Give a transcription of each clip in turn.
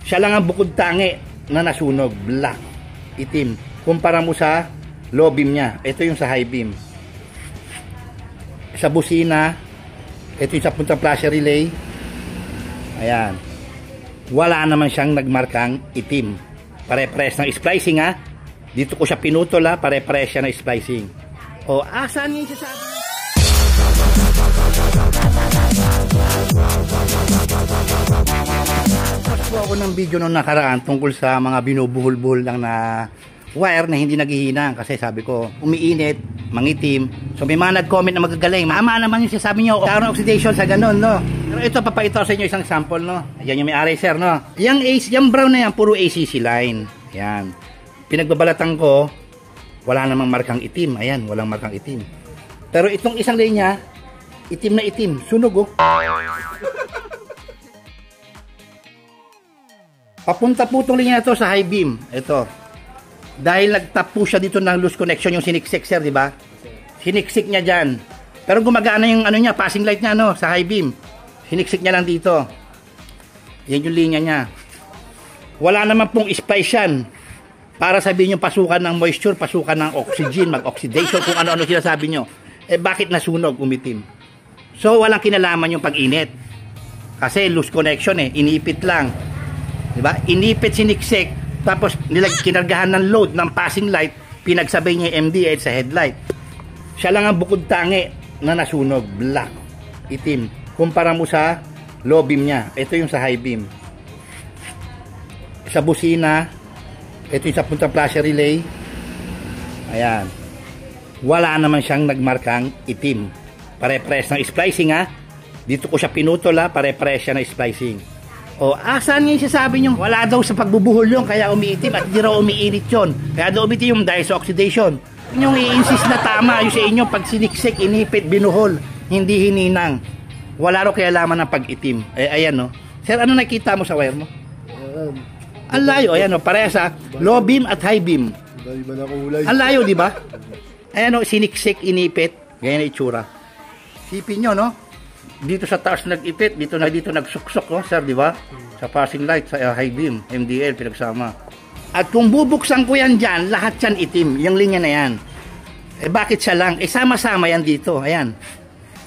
Siya lang ang bukod tangi na nasunog. Black. Itim. Kumpara mo sa low beam niya. Ito yung sa high beam. Sa busina. Ito yung sa puntang flasher relay. Ayan. Wala naman siyang nagmarkang itim. Pare-pares ng splicing ha. Dito ko siya pinutol ha. Pare-pares siya ng splicing. O, asan yung sasabi? Nagpo ako ng video nung nakaraan tungkol sa mga binubuhol-buhol lang na wire na hindi naghihinang kasi sabi ko umiinit, mangitim. So may mga nag-comment na magagaling. Mama naman yung sasabi nyo, karoon oxidation sa ganun, no? Pero ito, papakita sa inyo isang sample, no? Ayan yung may-ari, sir, no? Yung brown na yan, puro ACC line. Ayan. Pinagbabalatan ko, wala namang markang itim. Ayan, walang markang itim. Pero itong isang linya, itim na itim. Sunog, oh. Papunta po itong linya na ito sa high beam. Ito. Dahil nagtap po siya dito ng loose connection, yung siniksik, sir, di ba? Siniksik niya dyan. Pero gumagana yung ano niya, passing light niya, no, sa high beam. Siniksik niya lang dito. Yan yung linya niya. Wala naman pong splice yan. Para sabihin yung pasukan ng moisture, pasukan ng oxygen, mag-oxidation, kung ano-ano sinasabi nyo. Eh, bakit nasunog, umitim? So, walang kinalaman yung pag-init. Kasi loose connection eh, inipit lang. Diba? Inipit, siniksik. Tapos kinargahan ng load ng passing light, pinagsabay niya yung MDL sa headlight. Siya lang ang bukod tangi na nasunog. Black. Itim. Kumpara mo sa low beam niya. Ito yung sa high beam. Sa busina, ito yung sa puntang flasher relay. Ayan. Wala naman siyang nagmarkang itim. Pare-pares ng splicing ha. Dito ko siya pinutol ha. Pare-pares siya ng splicing. O, asan yung sasabi nyo? Wala daw sa pagbubuhol yung kaya umiitim at di raw umiinit yun. Kaya daw umiitim yung dahil sa oxidation. Yung i-insist na tama yung sa inyo pag siniksik, inipit, binuhol, hindi hininang. Wala raw kaya laman ng pag-itim. Eh, ayan no. Sir, ano nakita mo sa wire mo? Ang layo, ayan no. Parehas sa low beam at high beam. Ang layo, di ba? Ayan no, siniksik, inipit. Ganyan na itsura. Sipin nyo, no? Dito sa taas nag-ipit, dito nagsuksok, no, sir, di ba? Sa passing light, sa high beam, MDL, pinagsama. At kung bubuksan ko yan dyan, lahat yan itim, yung linya na yan. Eh, bakit siya lang? Eh, sama-sama yan dito, ayan.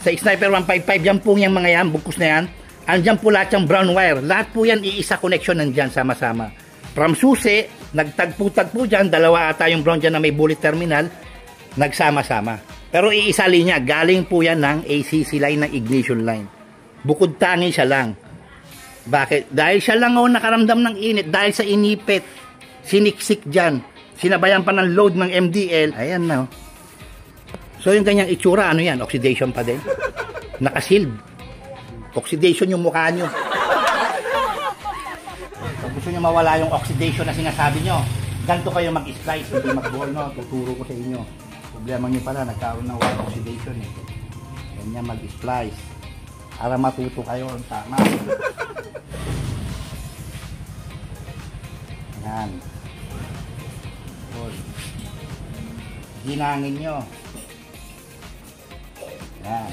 Sa Sniper 155, yan po yung mga yan, bukos na yan. Andyan po lahat yung brown wire. Lahat po yan, iisa connection nandyan, sama-sama. From susi, nagtagpo-tagpo dyan, dalawa ata yung brown dyan na may bullet terminal, nagsama-sama. Pero iisa linya, galing po yan ng ACC line, ng ignition line. Bukod tangi siya lang. Bakit? Dahil siya lang nakaramdam ng init, dahil sa inipit, siniksik dyan, sinabayan pa ng load ng MDL, ayan na. So yung kanyang itsura, ano yan? Oxidation pa din. Nakasealed. Oxidation yung mukha nyo. Kung gusto nyo mawala yung oxidation na sinasabi nyo, ganito kayo mag-splice, hindi mag-ball, no? Tuturo ko sa inyo. Problema nyo pala, nagkaroon ng wire oxidation eh. Ganyan mag-splice. Para matuto kayo ang tama. Yan. Ginangin nyo. Yan.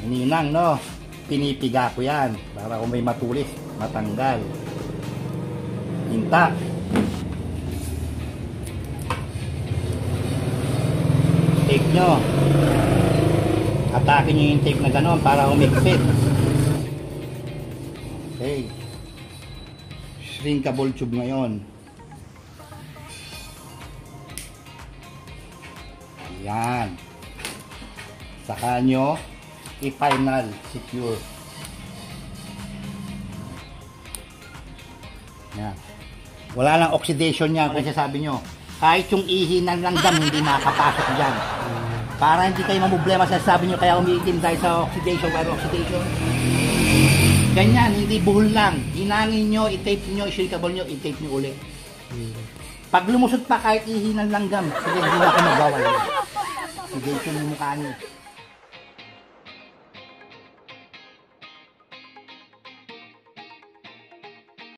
Hininang, no? Pinipiga ko yan. Para kung may matulis, matanggal. Hinta. Tape nyo. Atake nyo yung tape na gano'n para humigpit. Okay. Shrinkable tube ngayon. Ayan. Saka nyo i-final secure. Yan. Wala lang oxidation yan. Kasi sabi nyo, kahit yung ihi ng langgam hindi makapasok dyan. Para hindi kayo mamblema sa sabi nyo kaya umiitim dahil sa oxidation, wire oxidation. Ganyan, hindi buhol lang. Hinangin nyo, i-tape nyo, i-shrinkable nyo, i-tape nyo ulit. Pag lumusot pa kahit ihi ng langgam, sige, hindi na ako magawa. Oxidation yung mukha nyo.